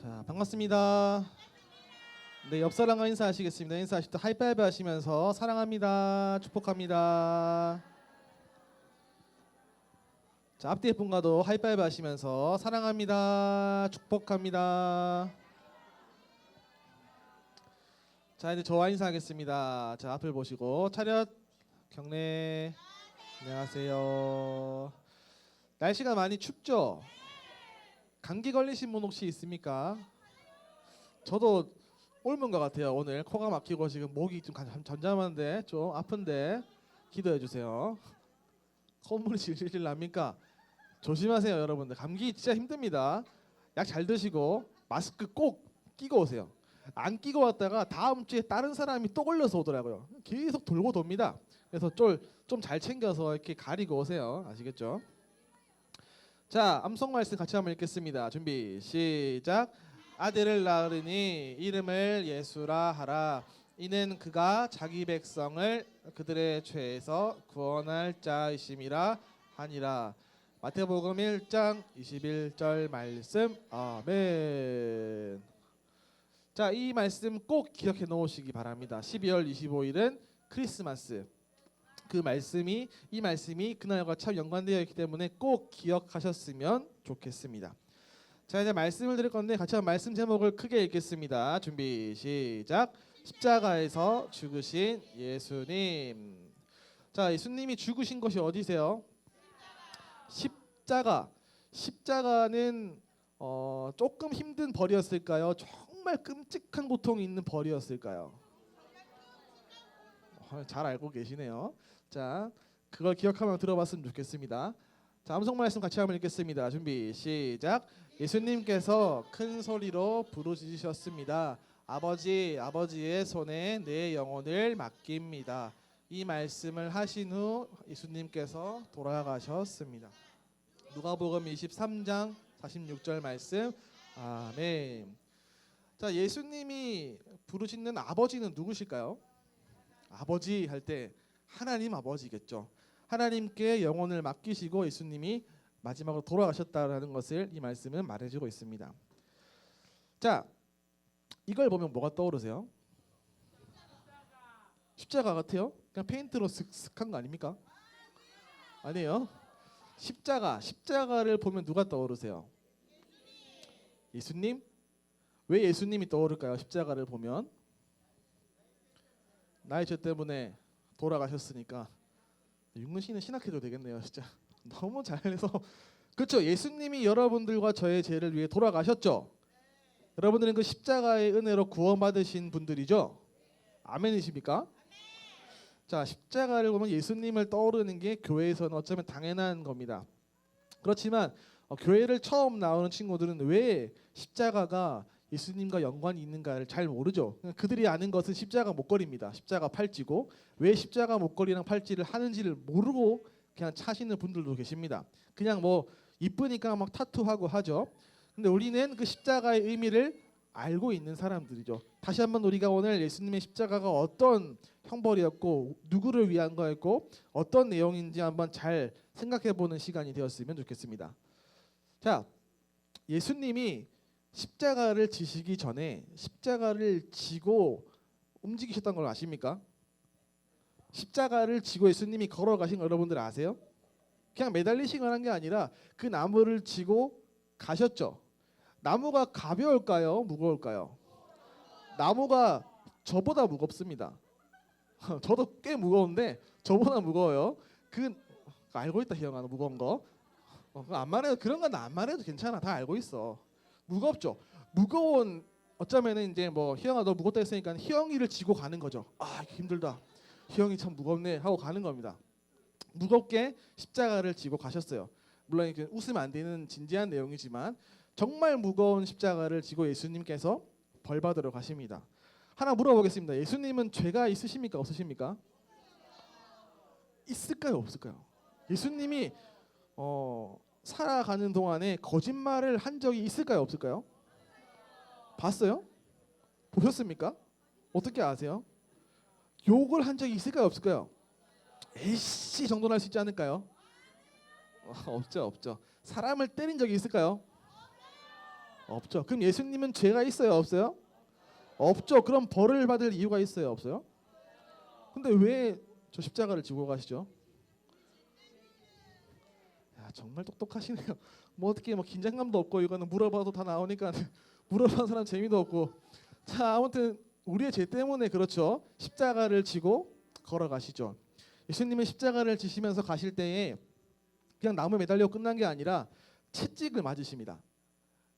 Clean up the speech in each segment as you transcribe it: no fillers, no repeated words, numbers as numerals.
자, 반갑습니다. 네, 옆 사람과 인사하시겠습니다. 인사하실 때 하이파이브 하시면서 사랑합니다, 축복합니다. 자, 앞뒤의 분과도 하이파이브 하시면서 사랑합니다, 축복합니다. 자, 이제 저와 인사하겠습니다. 자, 앞을 보시고 차렷, 경례. 안녕하세요. 날씨가 많이 춥죠? 감기 걸리신 분 혹시 있습니까? 저도 옮은 것 같아요. 오늘 코가 막히고 지금 목이 좀 잠잠한데 좀 아픈데 기도해 주세요. 콧물이 질질 납니까? 조심하세요, 여러분들. 감기 진짜 힘듭니다. 약 잘 드시고 마스크 꼭 끼고 오세요. 안 끼고 왔다가 다음 주에 다른 사람이 또 걸려서 오더라고요. 계속 돌고 돕니다. 그래서 좀 잘 챙겨서 이렇게 가리고 오세요. 아시겠죠? 자, 암송 말씀 같이 한번 읽겠습니다. 준비 시작. 아들을 낳으리니 이름을 예수라 하라. 이는 그가 자기 백성을 그들의 죄에서 구원할 자이심이라 하니라. 마태복음 1장 21절 말씀. 아멘. 자, 이 말씀 꼭 기억해 놓으시기 바랍니다. 12월 25일은 크리스마스. 이 말씀이 그날과 참 연관되어 있기 때문에 꼭 기억하셨으면 좋겠습니다. 자, 이제 말씀을 드릴 건데 같이 한번 말씀 제목을 크게 읽겠습니다. 준비 시작. 십자가에서 죽으신 예수님. 자, 예수님이 죽으신 것이 어디세요? 십자가는 조금 힘든 벌이었을까요? 정말 끔찍한 고통이 있는 벌이었을까요? 잘 알고 계시네요. 자, 그걸 기억하면 들어봤으면 좋겠습니다. 자, 암송 말씀 같이 한번 읽겠습니다. 준비 시작. 예수님께서 큰 소리로 부르짖으셨습니다. 아버지의 손에 내 영혼을 맡깁니다. 이 말씀을 하신 후 예수님께서 돌아가셨습니다. 누가복음 23장 46절 말씀. 아멘. 자, 예수님이 부르짖는 아버지는 누구실까요? 아버지 할 때 하나님 아버지겠죠. 하나님께 영혼을 맡기시고 예수님이 마지막으로 돌아가셨다라는 것을 이 말씀은 말해주고 있습니다. 자, 이걸 보면 뭐가 떠오르세요? 십자가 같아요? 그냥 페인트로 슥슥한 거 아닙니까? 아니에요. 십자가를 보면 누가 떠오르세요? 예수님? 왜 예수님이 떠오를까요? 십자가를 보면 나의 죄 때문에 돌아가셨으니까. 윤근 씨는 신학해도 되겠네요, 진짜. 너무 잘해서. 그렇죠. 예수님이 여러분들과 저의 죄를 위해 돌아가셨죠. 여러분들은 그 십자가의 은혜로 구원받으신 분들이죠. 아멘이십니까? 자, 십자가를 보면 예수님을 떠오르는 게 교회에서는 어쩌면 당연한 겁니다. 그렇지만 교회를 처음 나오는 친구들은 왜 십자가가 예수님과 연관이 있는가를 잘 모르죠. 그들이 아는 것은 십자가 목걸이입니다. 십자가 팔찌고 왜 십자가 목걸이랑 팔찌를 하는지를 모르고 그냥 차시는 분들도 계십니다. 그냥 뭐 이쁘니까 막 타투하고 하죠. 근데 우리는 그 십자가의 의미를 알고 있는 사람들이죠. 다시 한번 우리가 오늘 예수님의 십자가가 어떤 형벌이었고 누구를 위한 거였고 어떤 내용인지 한번 잘 생각해보는 시간이 되었으면 좋겠습니다. 자, 예수님이 십자가를 지시기 전에 십자가를 지고 움직이셨던 걸 아십니까? 십자가를 지고 예수님이 걸어가신 거 여러분들 아세요? 그냥 매달리시거나 한 게 아니라 그 나무를 지고 가셨죠. 나무가 가벼울까요? 무거울까요? 나무가 저보다 무겁습니다. 저도 꽤 무거운데 저보다 무거워요. 알고 있다, 희영아, 무거운 거. 안 말해도 그런 건 안 말해도 괜찮아. 다 알고 있어. 무겁죠. 무거운 어쩌면은 이제 뭐 희영아 너 무겁다 했으니까 희영이를 지고 가는 거죠. 아, 힘들다. 희영이 참 무겁네 하고 가는 겁니다. 무겁게 십자가를 지고 가셨어요. 물론 이렇게 웃으면 안 되는 진지한 내용이지만 정말 무거운 십자가를 지고 예수님께서 벌 받으러 가십니다. 하나 물어보겠습니다. 예수님은 죄가 있으십니까? 없으십니까? 있을까요? 없을까요? 예수님이 살아가는 동안에 거짓말을 한 적이 있을까요? 없을까요? 봤어요? 보셨습니까? 어떻게 아세요? 욕을 한 적이 있을까요? 없을까요? 에이씨 정도는 할 수 있지 않을까요? 없죠. 사람을 때린 적이 있을까요? 없죠. 그럼 예수님은 죄가 있어요, 없어요? 없죠. 그럼 벌을 받을 이유가 있어요, 없어요? 근데 왜 저 십자가를 지고 가시죠? 야, 정말 똑똑하시네요. 뭐 어떻게 뭐 긴장감도 없고 이거는 물어봐도 다 나오니까 물어봐는 사람 재미도 없고. 자, 아무튼 우리의 죄 때문에 그렇죠. 십자가를 지고 걸어가시죠. 예수님은 십자가를 지시면서 가실 때에 그냥 나무에 매달려 끝난 게 아니라 채찍을 맞으십니다.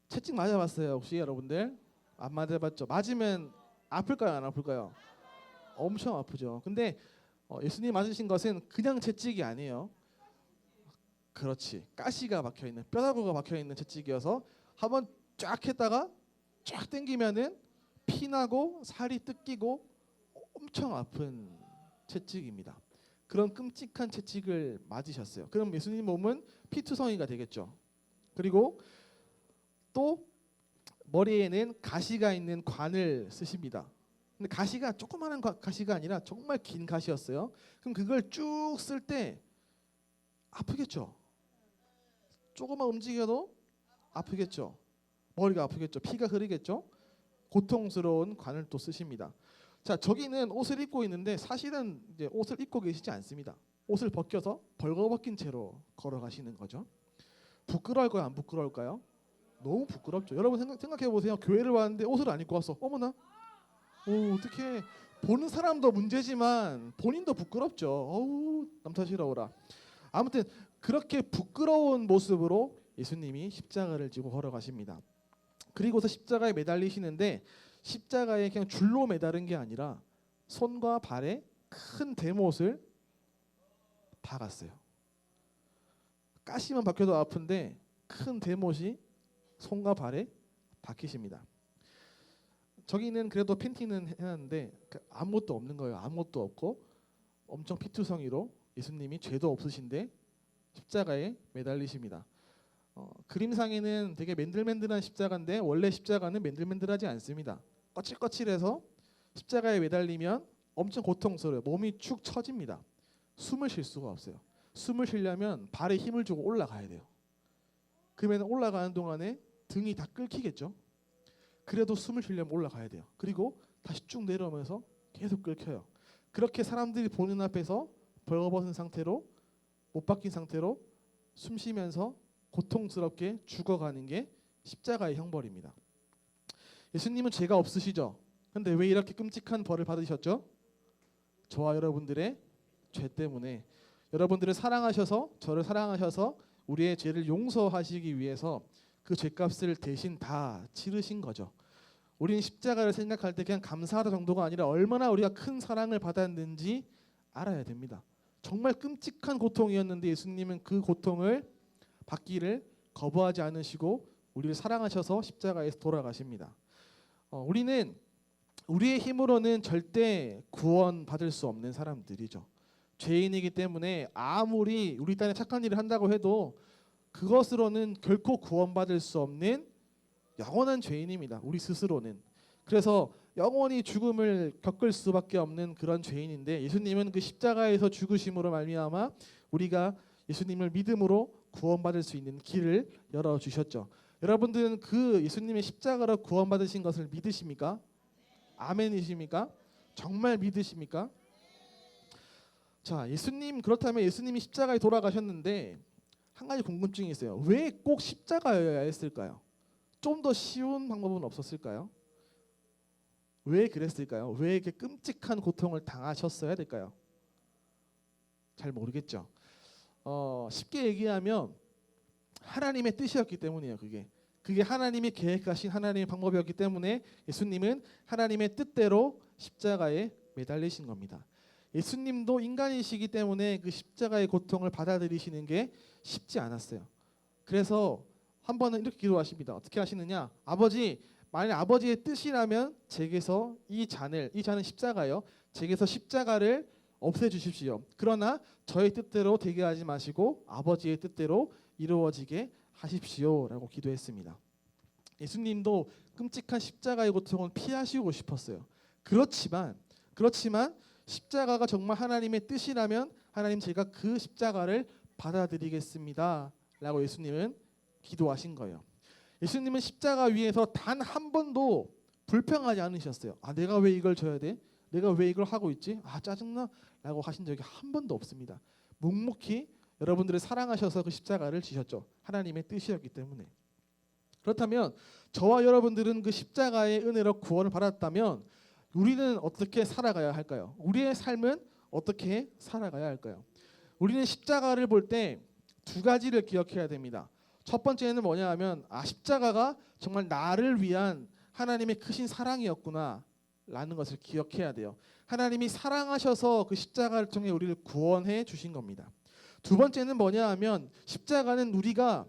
채찍 맞아봤어요, 혹시 여러분들? 안 맞아봤죠? 맞으면 아플까요, 안 아플까요? 엄청 아프죠. 근데 예수님 맞으신 것은 그냥 채찍이 아니에요. 그렇지, 가시가 박혀 있는, 뼈다구가 박혀 있는 채찍이어서 한번 쫙 했다가 쫙 당기면은 피나고 살이 뜯기고 엄청 아픈 채찍입니다. 그런 끔찍한 채찍을 맞으셨어요. 그럼 예수님 몸은 피투성이가 되겠죠. 그리고 또 머리에는 가시가 있는 관을 쓰십니다. 근데 가시가 조그마한 가시가 아니라 정말 긴 가시였어요. 그럼 그걸 쭉 쓸 때 아프겠죠. 조금만 움직여도 아프겠죠. 머리가 아프겠죠. 피가 흐르겠죠. 고통스러운 관을 또 쓰십니다. 자, 저기는 옷을 입고 있는데 사실은 이제 옷을 입고 계시지 않습니다. 옷을 벗겨서 벌거벗긴 채로 걸어가시는 거죠. 부끄러울까요, 안 부끄러울까요? 너무 부끄럽죠. 여러분 생각해 보세요. 교회를 왔는데 옷을 안 입고 왔어. 어머나. 어떻게 보는 사람도 문제지만 본인도 부끄럽죠. 어우, 남 탓이라오라. 아무튼 그렇게 부끄러운 모습으로 예수님이 십자가를 지고 걸어가십니다. 그리고서 십자가에 매달리시는데 십자가에 그냥 줄로 매달은 게 아니라 손과 발에 큰 대못을 박았어요. 가시만 박혀도 아픈데 큰 대못이 손과 발에 박히십니다. 저기는 그래도 팬티는 해놨는데 아무것도 없는 거예요. 아무것도 없고 엄청 피투성이로 예수님이 죄도 없으신데 십자가에 매달리십니다. 그림상에는 되게 맨들맨들한 십자가인데 원래 십자가는 맨들맨들하지 않습니다. 거칠거칠해서 십자가에 매달리면 엄청 고통스러워요. 몸이 축 처집니다. 숨을 쉴 수가 없어요. 숨을 쉬려면 발에 힘을 주고 올라가야 돼요. 그러면 올라가는 동안에 등이 다 끓기겠죠. 그래도 숨을 쉬려면 올라가야 돼요. 그리고 다시 쭉 내려오면서 계속 끓여요. 그렇게 사람들이 보는 앞에서 벌거벗은 상태로 못 박힌 상태로 숨 쉬면서 고통스럽게 죽어가는 게 십자가의 형벌입니다. 예수님은 죄가 없으시죠? 근데 왜 이렇게 끔찍한 벌을 받으셨죠? 저와 여러분들의 죄 때문에. 여러분들을 사랑하셔서, 저를 사랑하셔서 우리의 죄를 용서하시기 위해서 그 죄값을 대신 다 치르신 거죠. 우리는 십자가를 생각할 때 그냥 감사하다 정도가 아니라 얼마나 우리가 큰 사랑을 받았는지 알아야 됩니다. 정말 끔찍한 고통이었는데 예수님은 그 고통을 받기를 거부하지 않으시고 우리를 사랑하셔서 십자가에서 돌아가십니다. 우리는 우리의 힘으로는 절대 구원받을 수 없는 사람들이죠. 죄인이기 때문에 아무리 우리 딴에 착한 일을 한다고 해도 그것으로는 결코 구원받을 수 없는 영원한 죄인입니다. 우리 스스로는. 그래서 영원히 죽음을 겪을 수밖에 없는 그런 죄인인데 예수님은 그 십자가에서 죽으심으로 말미암아 우리가 예수님을 믿음으로 구원받을 수 있는 길을 열어주셨죠. 여러분들은 그 예수님의 십자가로 구원받으신 것을 믿으십니까? 아멘이십니까? 정말 믿으십니까? 자, 예수님, 그렇다면 예수님이 십자가에 돌아가셨는데 한 가지 궁금증이 있어요. 왜 꼭 십자가여야 했을까요? 좀 더 쉬운 방법은 없었을까요? 왜 그랬을까요? 왜 이렇게 끔찍한 고통을 당하셨어야 될까요? 잘 모르겠죠. 쉽게 얘기하면 하나님의 뜻이었기 때문이에요. 그게 하나님이 계획하신 하나님의 방법이었기 때문에 예수님은 하나님의 뜻대로 십자가에 매달리신 겁니다. 예수님도 인간이시기 때문에 그 십자가의 고통을 받아들이시는 게 쉽지 않았어요. 그래서 한 번은 이렇게 기도하십니다. 어떻게 하시느냐? 아버지, 만약 아버지의 뜻이라면 제게서 이 잔은 십자가요. 제게서 십자가를 없애주십시오. 그러나 저의 뜻대로 되게 하지 마시고 아버지의 뜻대로 이루어지게 하십시오라고 기도했습니다. 예수님도 끔찍한 십자가의 고통을 피하시고 싶었어요. 그렇지만 십자가가 정말 하나님의 뜻이라면 하나님, 제가 그 십자가를 받아들이겠습니다 라고 예수님은 기도하신 거예요. 예수님은 십자가 위에서 단 한 번도 불평하지 않으셨어요. 아, 내가 왜 이걸 져야 돼? 내가 왜 이걸 하고 있지? 아, 짜증나? 라고 하신 적이 한 번도 없습니다. 묵묵히 여러분들을 사랑하셔서 그 십자가를 지셨죠. 하나님의 뜻이었기 때문에. 그렇다면 저와 여러분들은 그 십자가의 은혜로 구원을 받았다면 우리는 어떻게 살아가야 할까요? 우리의 삶은 어떻게 살아가야 할까요? 우리는 십자가를 볼 때 두 가지를 기억해야 됩니다. 첫 번째는 뭐냐 하면 십자가가 정말 나를 위한 하나님의 크신 사랑이었구나 라는 것을 기억해야 돼요. 하나님이 사랑하셔서 그 십자가를 통해 우리를 구원해 주신 겁니다. 두 번째는 뭐냐 하면 십자가는 우리가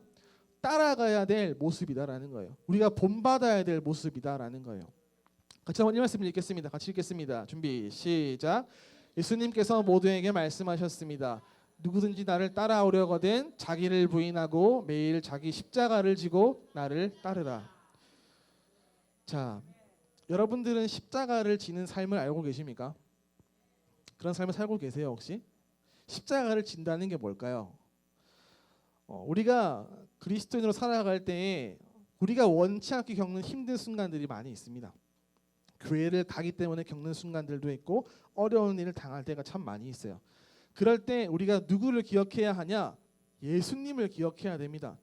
따라가야 될 모습이다라는 거예요. 우리가 본받아야 될 모습이다라는 거예요. 같이 한번 이 말씀을 읽겠습니다. 같이 읽겠습니다. 준비 시작. 예수님께서 모두에게 말씀하셨습니다. 누구든지 나를 따라오려거든 자기를 부인하고 매일 자기 십자가를 지고 나를 따르라. 자, 여러분들은 십자가를 지는 삶을 알고 계십니까? 그런 삶을 살고 계세요 혹시? 십자가를 진다는 게 뭘까요? 우리가 그리스도인으로 살아갈 때에 우리가 원치 않게 겪는 힘든 순간들이 많이 있습니다. 교회를 가기 때문에 겪는 순간들도 있고 어려운 일을 당할 때가 참 많이 있어요. 그럴 때 우리가 누구를 기억해야 하냐? 예수님을 기억해야 됩니다.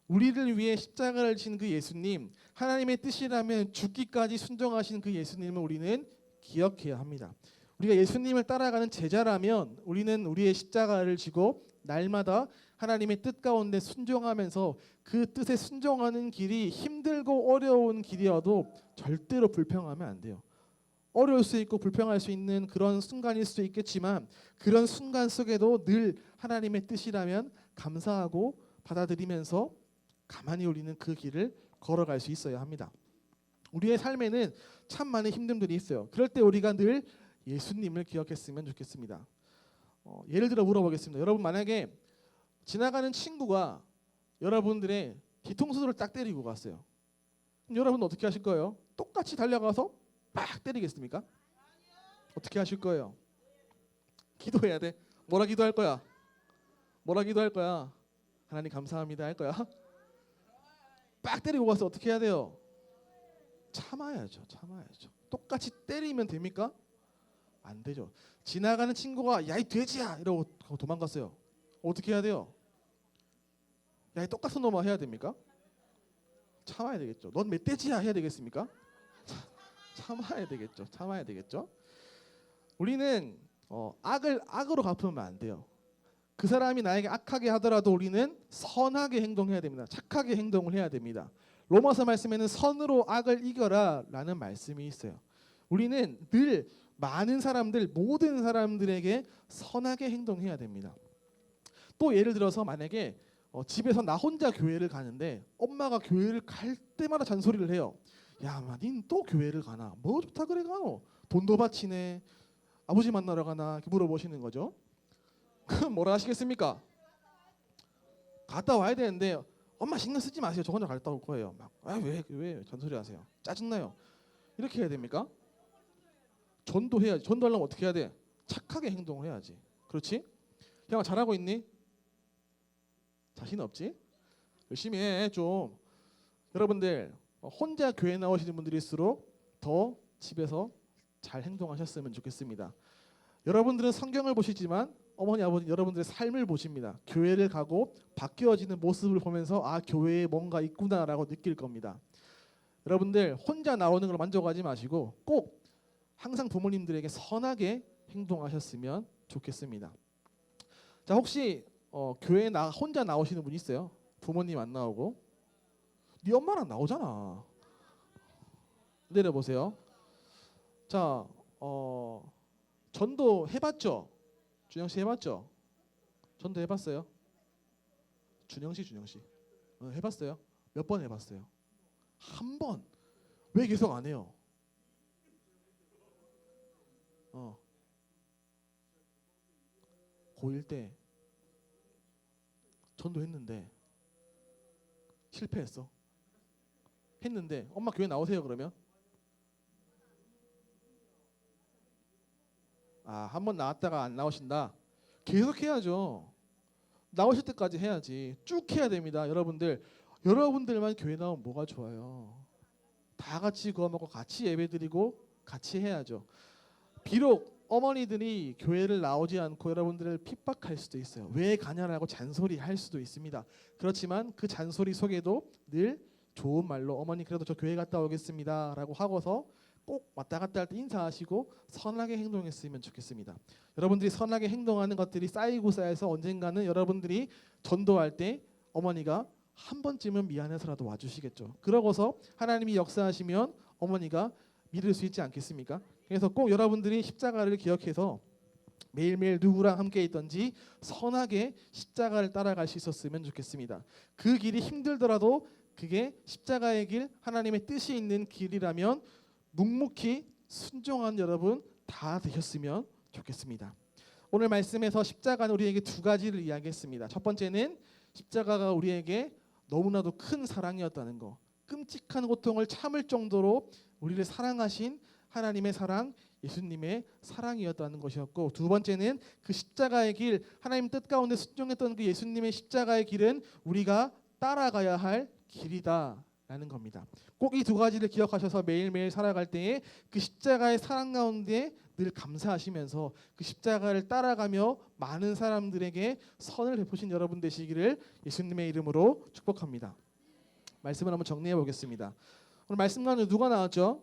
우리를 위해 십자가를 진 그 예수님, 하나님의 뜻이라면 죽기까지 순종하신 그 예수님을 우리는 기억해야 합니다. 우리가 예수님을 따라가는 제자라면 우리는 우리의 십자가를 지고 날마다 하나님의 뜻 가운데 순종하면서 그 뜻에 순종하는 길이 힘들고 어려운 길이어도 절대로 불평하면 안 돼요. 어려울 수 있고 불평할 수 있는 그런 순간일 수 있겠지만 그런 순간 속에도 늘 하나님의 뜻이라면 감사하고 받아들이면서 가만히 우리는 그 길을 걸어갈 수 있어야 합니다. 우리의 삶에는 참 많은 힘듦들이 있어요. 그럴 때 우리가 늘 예수님을 기억했으면 좋겠습니다. 예를 들어 물어보겠습니다. 여러분 만약에 지나가는 친구가 여러분들의 뒤통수를 딱 때리고 갔어요. 그럼 여러분은 어떻게 하실 거예요? 똑같이 달려가서 빡 때리겠습니까? 어떻게 하실 거예요? 기도해야 돼. 뭐라 기도할 거야? 뭐라 기도할 거야? 하나님 감사합니다 할 거야? 빡 때리고 가서 어떻게 해야 돼요? 참아야죠. 참아야죠. 똑같이 때리면 됩니까? 안 되죠. 지나가는 친구가 야 이 돼지야 이러고 도망갔어요. 어떻게 해야 돼요? 야 이 똑같은 놈아 해야 됩니까? 참아야 되겠죠. 넌 멧돼지야 해야 되겠습니까? 참아야 되겠죠. 참아야 되겠죠. 우리는 악을 악으로 갚으면 안 돼요. 그 사람이 나에게 악하게 하더라도 우리는 선하게 행동해야 됩니다. 착하게 행동을 해야 됩니다. 로마서 말씀에는 선으로 악을 이겨라 라는 말씀이 있어요. 우리는 늘 많은 사람들, 모든 사람들에게 선하게 행동해야 됩니다. 또 예를 들어서 만약에 집에서 나 혼자 교회를 가는데 엄마가 교회를 갈 때마다 잔소리를 해요. 야, 닌 또 교회를 가나? 뭐 좋다 그래 가노? 돈도 바치네. 아버지 만나러 가나? 이렇게 물어보시는 거죠. 그럼 뭐라 하시겠습니까? 갔다 와야 되는데 엄마 신경 쓰지 마세요. 저 혼자 갔다 올 거예요. 왜 잔소리 하세요? 짜증나요. 이렇게 해야 됩니까? 전도해야지. 전도하려면 어떻게 해야 돼? 착하게 행동을 해야지. 그렇지? 형 잘하고 있니? 자신 없지? 열심히 해 좀. 여러분들 혼자 교회 나오시는 분들일수록 더 집에서 잘 행동하셨으면 좋겠습니다. 여러분들은 성경을 보시지만 어머니 아버지 여러분들의 삶을 보십니다. 교회를 가고 바뀌어지는 모습을 보면서 교회에 뭔가 있구나라고 느낄 겁니다. 여러분들 혼자 나오는 걸 만족하지 마시고 꼭 항상 부모님들에게 선하게 행동하셨으면 좋겠습니다. 자, 혹시 교회에 혼자 나오시는 분 있어요? 부모님 안 나오고? 네 엄마랑 나오잖아. 내려보세요. 자, 전도 해봤죠? 준영 씨 해봤죠? 전도 해봤어요? 준영 씨 해봤어요? 몇 번 해봤어요? 한 번. 왜 계속 안 해요? 고1 때 전도했는데 실패했어. 했는데 엄마 교회 나오세요 그러면? 한 번 나왔다가 안 나오신다. 계속 해야죠. 나오실 때까지 해야지. 쭉 해야 됩니다. 여러분들 여러분들만 교회 나오면 뭐가 좋아요? 다 같이 구워 먹고 같이 예배드리고 같이 해야죠. 비록 어머니들이 교회를 나오지 않고 여러분들을 핍박할 수도 있어요. 왜 가냐라고 잔소리할 수도 있습니다. 그렇지만 그 잔소리 속에도 늘 좋은 말로 어머니 그래도 저 교회 갔다 오겠습니다 라고 하고서 꼭 왔다 갔다 할 때 인사하시고 선하게 행동했으면 좋겠습니다. 여러분들이 선하게 행동하는 것들이 쌓이고 쌓여서 언젠가는 여러분들이 전도할 때 어머니가 한 번쯤은 미안해서라도 와주시겠죠. 그러고서 하나님이 역사하시면 어머니가 믿을 수 있지 않겠습니까? 그래서 꼭 여러분들이 십자가를 기억해서 매일매일 누구랑 함께 있던지 선하게 십자가를 따라갈 수 있었으면 좋겠습니다. 그 길이 힘들더라도 그게 십자가의 길, 하나님의 뜻이 있는 길이라면 묵묵히 순종한 여러분 다 되셨으면 좋겠습니다. 오늘 말씀에서 십자가는 우리에게 두 가지를 이야기했습니다. 첫 번째는 십자가가 우리에게 너무나도 큰 사랑이었다는 거, 끔찍한 고통을 참을 정도로 우리를 사랑하신 하나님의 사랑, 예수님의 사랑이었다는 것이었고, 두 번째는 그 십자가의 길, 하나님 뜻 가운데 순종했던 그 예수님의 십자가의 길은 우리가 따라가야 할 길이다라는 겁니다. 꼭 이 두 가지를 기억하셔서 매일매일 살아갈 때에 그 십자가의 사랑 가운데 늘 감사하시면서 그 십자가를 따라가며 많은 사람들에게 선을 베푸신 여러분 되시기를 예수님의 이름으로 축복합니다. 말씀을 한번 정리해 보겠습니다. 오늘 말씀 가운데 누가 나왔죠?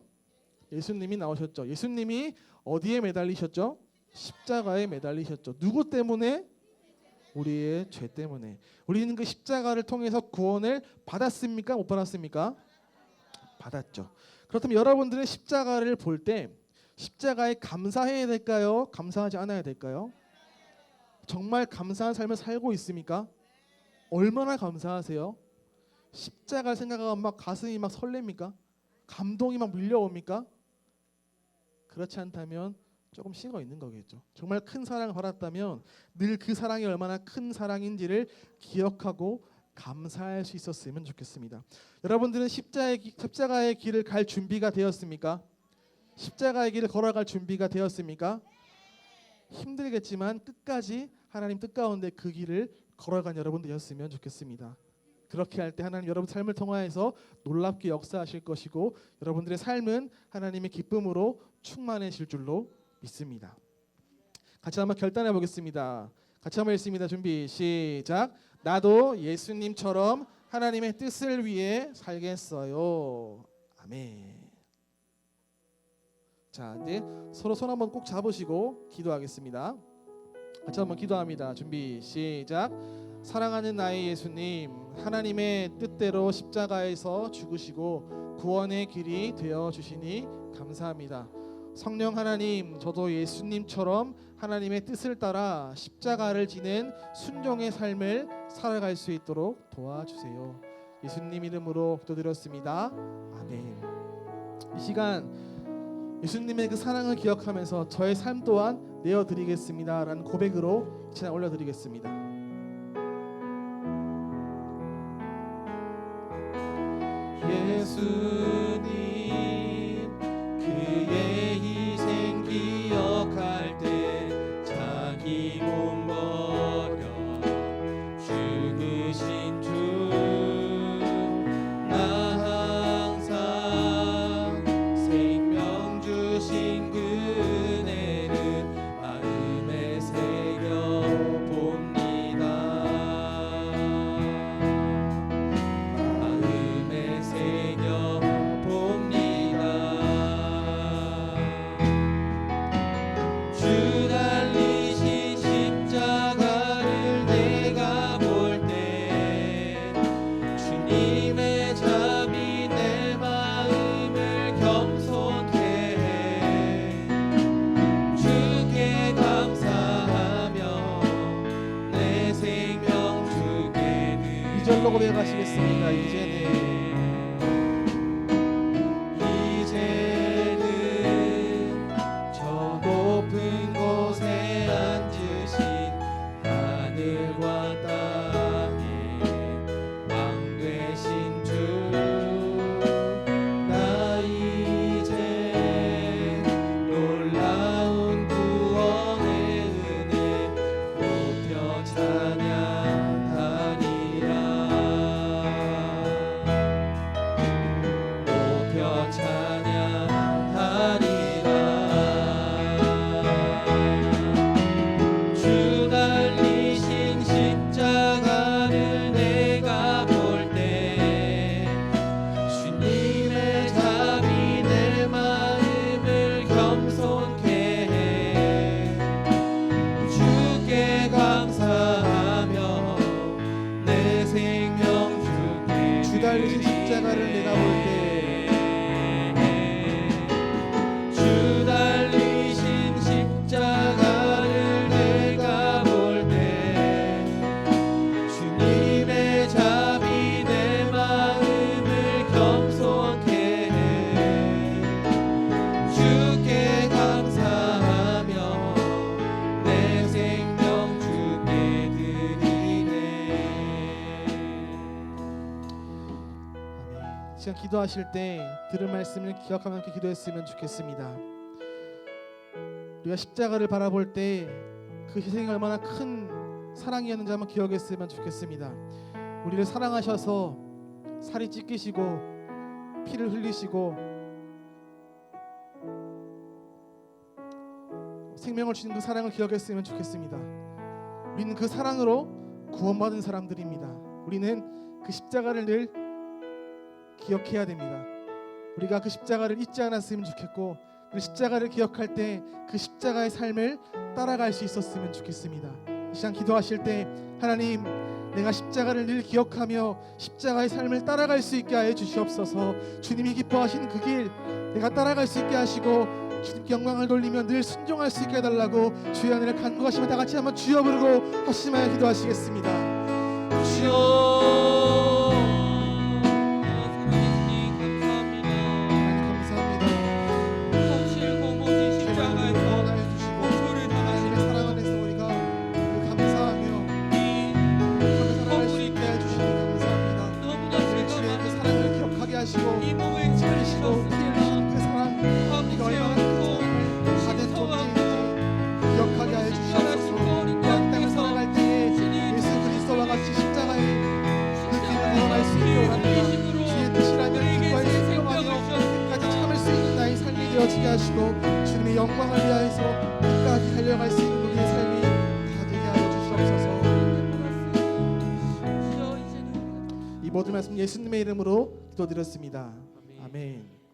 예수님이 나오셨죠. 예수님이 어디에 매달리셨죠? 십자가에 매달리셨죠. 누구 때문에? 우리의 죄 때문에. 우리는 그 십자가를 통해서 구원을 받았습니까? 못 받았습니까? 받았죠. 그렇다면 여러분들은 십자가를 볼 때 십자가에 감사해야 될까요? 감사하지 않아야 될까요? 정말 감사한 삶을 살고 있습니까? 얼마나 감사하세요? 십자가를 생각하면 막 가슴이 막 설렙니까? 감동이 막 밀려옵니까? 그렇지 않다면 조금 식어 있는 거겠죠. 정말 큰 사랑을 받았다면 늘 그 사랑이 얼마나 큰 사랑인지를 기억하고 감사할 수 있었으면 좋겠습니다. 여러분들은 십자가의 길을 갈 준비가 되었습니까? 십자가의 길을 걸어갈 준비가 되었습니까? 힘들겠지만 끝까지 하나님 뜻 가운데 그 길을 걸어간 여러분 되었으면 좋겠습니다. 그렇게 할 때 하나님 여러분 삶을 통하여서 놀랍게 역사하실 것이고 여러분들의 삶은 하나님의 기쁨으로 충만해질 줄로 믿습니다. 같이 한번 결단해 보겠습니다. 같이 한번 읽습니다. 준비 시작. 나도 예수님처럼 하나님의 뜻을 위해 살겠어요. 아멘. 자, 이제 서로 손 한번 꼭 잡으시고 기도하겠습니다. 같이 한번 기도합니다. 준비 시작. 사랑하는 나의 예수님, 하나님의 뜻대로 십자가에서 죽으시고 구원의 길이 되어 주시니 감사합니다. 성령 하나님, 저도 예수님처럼 하나님의 뜻을 따라 십자가를 지는 순종의 삶을 살아갈 수 있도록 도와주세요. 예수님 이름으로 기도드렸습니다. 아멘. 이 시간 예수님의 그 사랑을 기억하면서 저의 삶 또한 내어드리겠습니다 라는 고백으로 찬양 올려드리겠습니다. 예수님 그의 희생 기억할 때 자기 몸 버려 죽으신 주 나 항상 생명 주신 그네를 마음에 새겨 봅니다. 마음에 새겨 봅니다. 주 달리신 십자가를 내가 볼 때 주님의 잠이 내 마음을 겸손케 해. 주께 감사하며 내 생명 주께 드리네. 2절로 고백하시겠습니다. 이제는 저 높은 곳에 앉으신 하늘과 땅의 왕 되신 주 나 이제 놀라운 구원의 은혜 높여 찬양하리라. 달리신 십자가를 내가 볼 때, 주 달리신 십자가를 내가 볼 때 주님의 잠이 내 마음을 겸손케 해 주께 감사하며 내 생명 주께 드리네. 아멘. 이 시간 기도하실 때 들은 말씀을 기억하며 함께 기도했으면 좋겠습니다. 우리가 십자가를 바라볼 때 그 희생이 얼마나 큰 사랑이었는지 한번 기억했으면 좋겠습니다. 우리를 사랑하셔서 살이 찢기시고 피를 흘리시고 생명을 주신 그 사랑을 기억했으면 좋겠습니다. 우리는 그 사랑으로 구원받은 사람들입니다. 우리는 그 십자가를 늘 기억해야 됩니다. 우리가 그 십자가를 잊지 않았으면 좋겠고, 그 십자가를 기억할 때 그 십자가의 삶을 따라갈 수 있었으면 좋겠습니다. 이 시간 기도하실 때 하나님, 내가 십자가를 늘 기억하며 십자가의 삶을 따라갈 수 있게 하여 주시옵소서. 주님이 기뻐하시는 그 길 내가 따라갈 수 있게 하시고 주님께 영광을 돌리며 늘 순종할 수 있게 해달라고 주의 은혜를 간구하시며 다 같이 한번 주여 부르고 허심하여 기도하시겠습니다. 주여 이 몸을 차리시고 그 사랑, 우리가 얼마나 큰 사랑을 받은 존재인지 기억하게 하여 주시옵소서. 이 땅을 살아갈 때에 예수 그리스도와 같이 십자가의 그 길을 걸어갈 수 있게 원합니다. 주의 뜻이라면 기꺼이 순종하며 끝까지 참을 수 있는 나의 삶이 되어지게 하시고 주님의 영광을 위하여서 끝까지 달려갈 수 있는 우리의 삶이 다 되게 하여 주시옵소서. 이 모든 말씀 예수님의 이름으로 기도드렸습니다. 아멘.